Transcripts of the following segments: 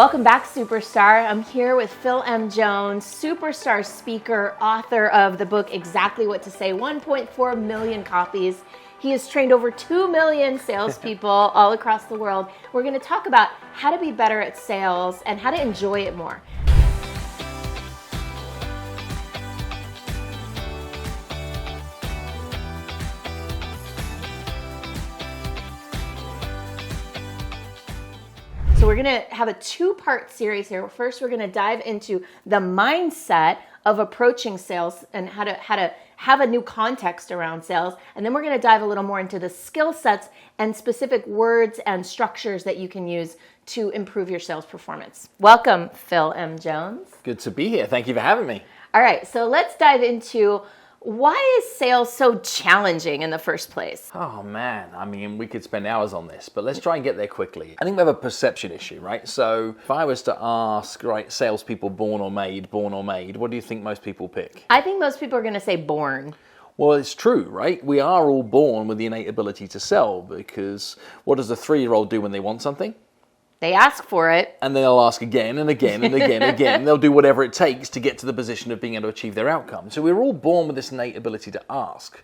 Welcome back, Superstar. I'm here with Phil M. Jones, superstar speaker, author of the book Exactly What to Say, 1.4 million copies. He has trained over 2 million salespeople all across the world. We're going to talk about how to be better at sales and how to enjoy it more. So we're going to have a two-part series here. First, we're going to dive into the mindset of approaching sales and how to have a new context around sales. And then we're going to dive a little more into the skill sets and specific words and structures that you can use to improve your sales performance. Welcome, Phil M. Jones. Good to be here. Thank you for having me. All right, so let's dive into why is sales so challenging in the first place? Oh man, I mean, we could spend hours on this, but let's try and get there quickly. I think we have a perception issue, right? So if I was to ask, right, salespeople born or made, what do you think most people pick? I think most people are going to say born. Well, it's true, right? We are all born with the innate ability to sell, because what does a 3-year-old do when they want something? They ask for it. And they'll ask again and again and again and again. They'll do whatever it takes to get to the position of being able to achieve their outcome. So we're all born with this innate ability to ask.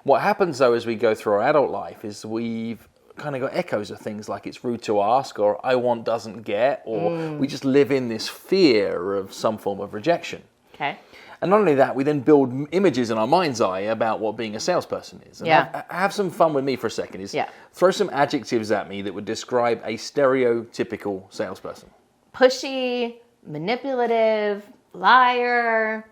What happens, though, as we go through our adult life is we've kind of got echoes of things like it's rude to ask, or I want doesn't get, or we just live in this fear of some form of rejection. Okay. And not only that, we then build images in our mind's eye about what being a salesperson is. And have some fun with me for a second. Throw some adjectives at me that would describe a stereotypical salesperson. Pushy, manipulative, liar,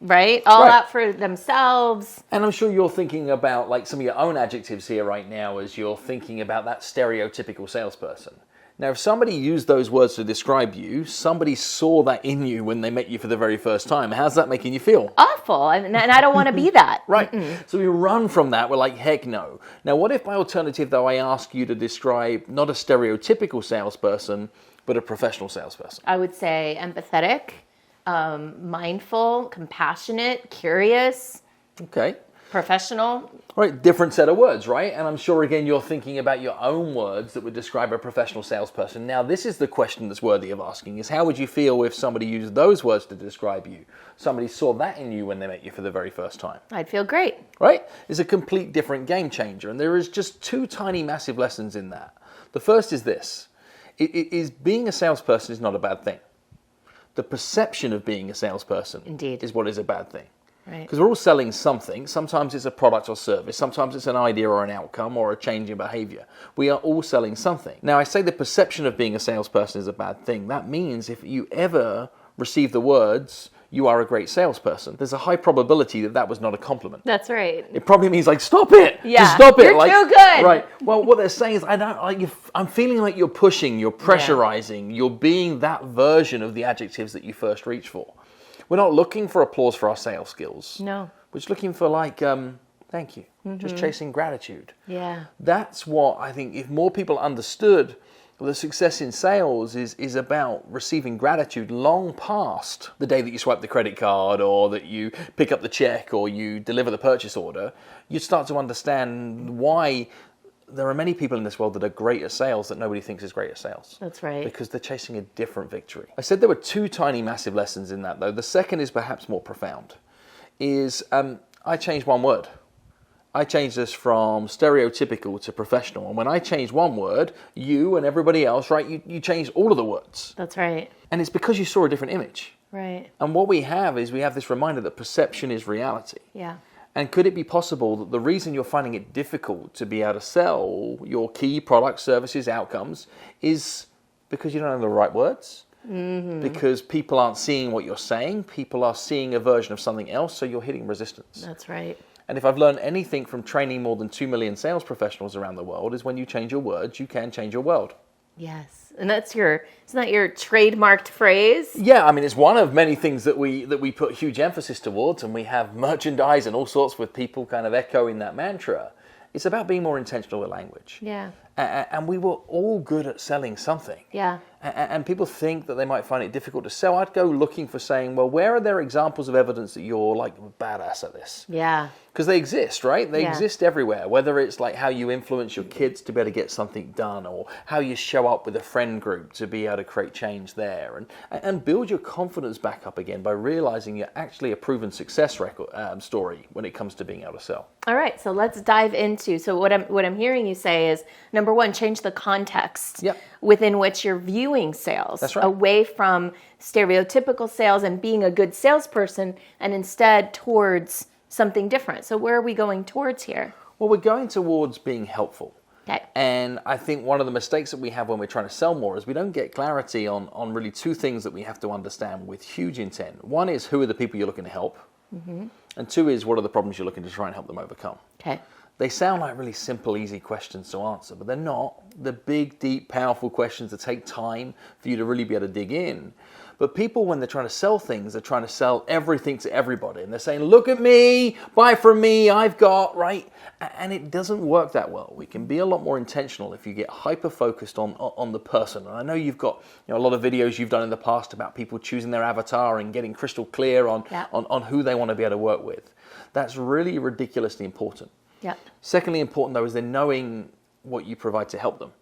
right? All out for themselves. And I'm sure you're thinking about like some of your own adjectives here right now as you're thinking about that stereotypical salesperson. Now, if somebody used those words to describe you, somebody saw that in you when they met you for the very first time. How's that making you feel? Awful, and I don't want to be that. Right. So we run from that. We're like, heck no. Now, what if by alternative, though, I ask you to describe not a stereotypical salesperson, but a professional salesperson? I would say empathetic, mindful, compassionate, curious. Okay. Professional. Right, different set of words, right? And I'm sure, again, you're thinking about your own words that would describe a professional salesperson. Now, this is the question that's worthy of asking, is how would you feel if somebody used those words to describe you? Somebody saw that in you when they met you for the very first time. I'd feel great. Right? It's a complete different game changer. And there is just two tiny, massive lessons in that. The first is this. It is being a salesperson is not a bad thing. The perception of being a salesperson is what is a bad thing. Right. Because we're all selling something. Sometimes it's a product or service. Sometimes it's an idea or an outcome or a change in behavior. We are all selling something. Now, I say the perception of being a salesperson is a bad thing. That means if you ever receive the words, you are a great salesperson, there's a high probability that that was not a compliment. That's right. It probably means like, stop it. Yeah. Just stop it. You're too good. Right. Well, what they're saying is, I'm feeling like you're pushing, you're pressurizing, you're being that version of the adjectives that you first reach for. We're not looking for applause for our sales skills. No. We're just looking for like, thank you. Just chasing gratitude. Yeah. That's what I think, if more people understood the success in sales is about receiving gratitude long past the day that you swipe the credit card or that you pick up the check or you deliver the purchase order, you'd start to understand why there are many people in this world that are great at sales that nobody thinks is great at sales. That's right. Because they're chasing a different victory. I said there were two tiny massive lessons in that, though. The second is perhaps more profound. I changed one word. I changed this from stereotypical to professional. And when I changed one word, you and everybody else, right, you changed all of the words. That's right. And it's because you saw a different image. Right. And what we have this reminder that perception is reality. Yeah. And could it be possible that the reason you're finding it difficult to be able to sell your key products, services, outcomes is because you don't have the right words? Because people aren't seeing what you're saying. People are seeing a version of something else, so you're hitting resistance. That's right. And if I've learned anything from training more than 2 million sales professionals around the world, is when you change your words, you can change your world. Yes. And isn't that your trademarked phrase? Yeah, I mean, it's one of many things that we put huge emphasis towards, and we have merchandise and all sorts with people kind of echoing that mantra. It's about being more intentional with language. Yeah. And we were all good at selling something. Yeah. And people think that they might find it difficult to sell. I'd go looking for saying, well, where are there examples of evidence that you're like badass at this? Yeah. Because they exist, right? They exist everywhere. Whether it's like how you influence your kids to be able to get something done, or how you show up with a friend group to be able to create change there, and build your confidence back up again by realizing you're actually a proven success record story when it comes to being able to sell. All right, so let's dive into. So what I'm hearing you say is, number one, change the context within which you're viewing sales. That's right. Away from stereotypical sales and being a good salesperson, and instead towards something different. So where are we going towards here? Well, we're going towards being helpful. Okay. And I think one of the mistakes that we have when we're trying to sell more is we don't get clarity on really two things that we have to understand with huge intent. One is, who are the people you're looking to help? Mm-hmm. And two is, what are the problems you're looking to try and help them overcome? Okay. They sound like really simple, easy questions to answer, but they're not. They're big, deep, powerful questions that take time for you to really be able to dig in. But people, when they're trying to sell things, they're trying to sell everything to everybody. And they're saying, look at me, buy from me, I've got, right? And it doesn't work that well. We can be a lot more intentional if you get hyper-focused on the person. And I know you've got a lot of videos you've done in the past about people choosing their avatar and getting crystal clear on who they want to be able to work with. That's really ridiculously important. Yeah. Secondly important, though, is then knowing what you provide to help them.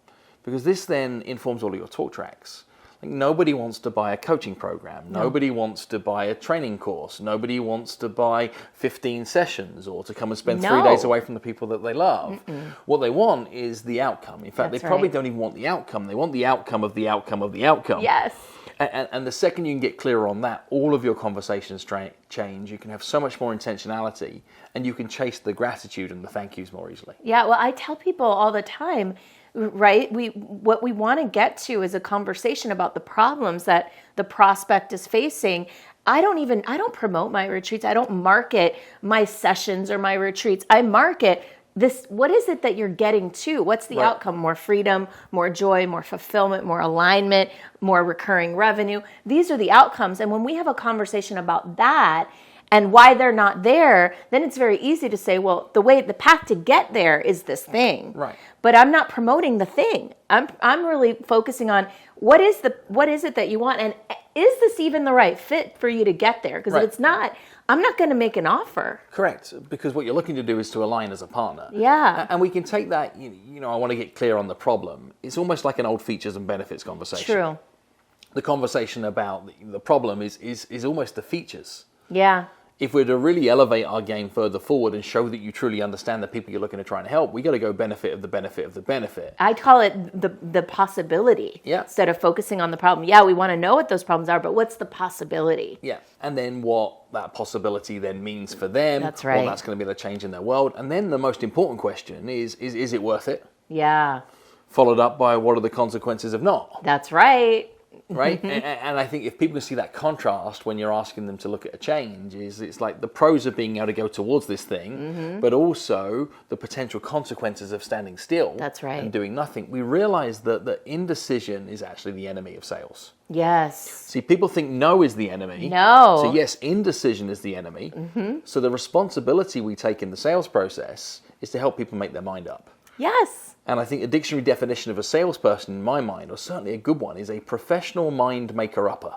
Because this then informs all of your talk tracks. Like, nobody wants to buy a coaching program. No. Nobody wants to buy a training course. Nobody wants to buy 15 sessions or to come and spend 3 days away from the people that they love. What they want is the outcome. In fact, they probably don't even want the outcome. They want the outcome of the outcome of the outcome. Yes. And the second you can get clearer on that, all of your conversations change. You can have so much more intentionality, and you can chase the gratitude and the thank yous more easily. Yeah, well, I tell people all the time, right? What we want to get to is a conversation about the problems that the prospect is facing. I don't promote my retreats. I don't market my sessions or my retreats. I market this. What is it that you're getting to? What's the outcome? More freedom, more joy, more fulfillment, more alignment, more recurring revenue. These are the outcomes. And when we have a conversation about that and why they're not there, then it's very easy to say, well, the path to get there is this thing. Right. But I'm not promoting the thing. I'm really focusing on what is it that you want, and is this even the right fit for you to get there? Because if it's not, I'm not going to make an offer. Correct, because what you're looking to do is to align as a partner. Yeah. And we can take that, I want to get clear on the problem. It's almost like an old features and benefits conversation. True. The conversation about the problem is almost the features. Yeah. If we're to really elevate our game further forward and show that you truly understand the people you're looking to try and help, we got to go benefit of the benefit of the benefit. I call it the possibility instead of focusing on the problem. Yeah, we want to know what those problems are, but what's the possibility? Yeah, and then what that possibility then means for them. That's right. Or that's going to be the change in their world. And then the most important question is it worth it? Yeah. Followed up by, what are the consequences of not? That's right. Right? And I think if people can see that contrast when you're asking them to look at a change, it's like the pros of being able to go towards this thing, but also the potential consequences of standing still. That's right. And doing nothing. We realize that the indecision is actually the enemy of sales. Yes. See, people think no is the enemy. No. So yes, indecision is the enemy. So the responsibility we take in the sales process is to help people make their mind up. Yes. And I think a dictionary definition of a salesperson, in my mind, or certainly a good one, is a professional mind maker-upper.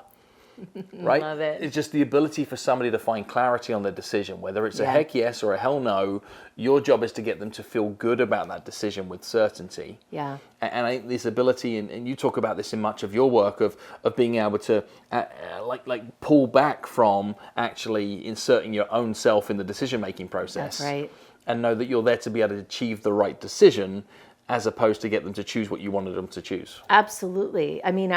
Right? Love it. It's just the ability for somebody to find clarity on their decision. Whether it's a heck yes or a hell no, your job is to get them to feel good about that decision with certainty. Yeah. And I think this ability, and you talk about this in much of your work, of being able to like pull back from actually inserting your own self in the decision-making process. That's right. And know that you're there to be able to achieve the right decision, as opposed to get them to choose what you wanted them to choose. Absolutely. I mean,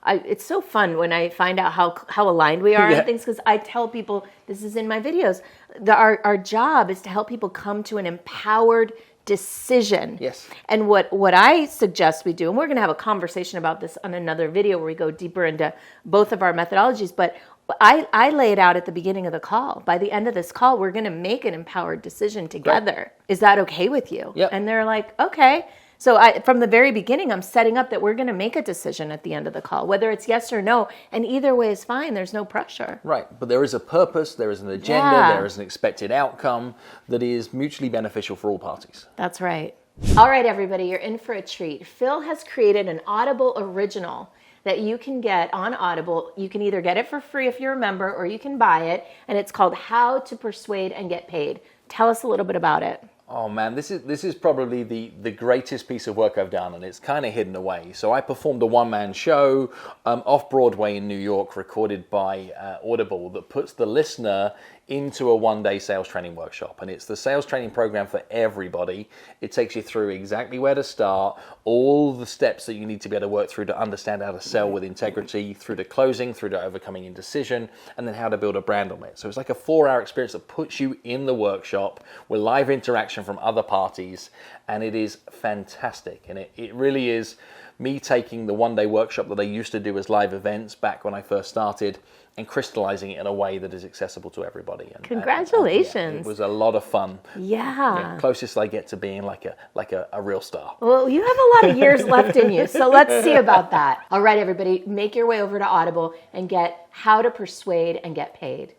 it's so fun when I find out how aligned we are on things, because I tell people, this is in my videos, our job is to help people come to an empowered decision. Yes. And what I suggest we do, and we're going to have a conversation about this on another video where we go deeper into both of our methodologies, but I lay it out at the beginning of the call. By the end of this call, we're going to make an empowered decision together. Right. Is that okay with you? Yep. And they're like, okay. So from the very beginning, I'm setting up that we're going to make a decision at the end of the call, whether it's yes or no. And either way is fine. There's no pressure. Right. But there is a purpose, there is an agenda, there is an expected outcome that is mutually beneficial for all parties. That's right. All right, everybody, you're in for a treat. Phil has created an Audible original that you can get on Audible. You can either get it for free if you're a member, or you can buy it, and it's called How to Persuade and Get Paid. Tell us a little bit about it. Oh man, this is probably the greatest piece of work I've done, and it's kind of hidden away. So I performed a one-man show off Broadway in New York, recorded by Audible, that puts the listener into a one-day sales training workshop. And it's the sales training program for everybody. It takes you through exactly where to start, all the steps that you need to be able to work through to understand how to sell with integrity, through to closing, through to overcoming indecision, and then how to build a brand on it. So it's like a 4-hour experience that puts you in the workshop with live interaction from other parties, and it is fantastic. And it really is me taking the one-day workshop that I used to do as live events back when I first started and crystallizing it in a way that is accessible to everybody. And, Congratulations. It was a lot of fun. Yeah. Closest I get to being like a real star. Well, you have a lot of years left in you, so let's see about that. All right, everybody, make your way over to Audible and get How to Persuade and Get Paid.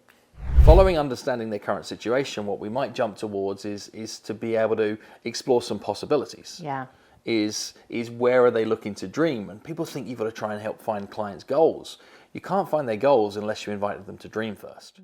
Following understanding their current situation, what we might jump towards is to be able to explore some possibilities. Yeah. Is where are they looking to dream? And people think you've got to try and help find clients' goals. You can't find their goals unless you invited them to dream first.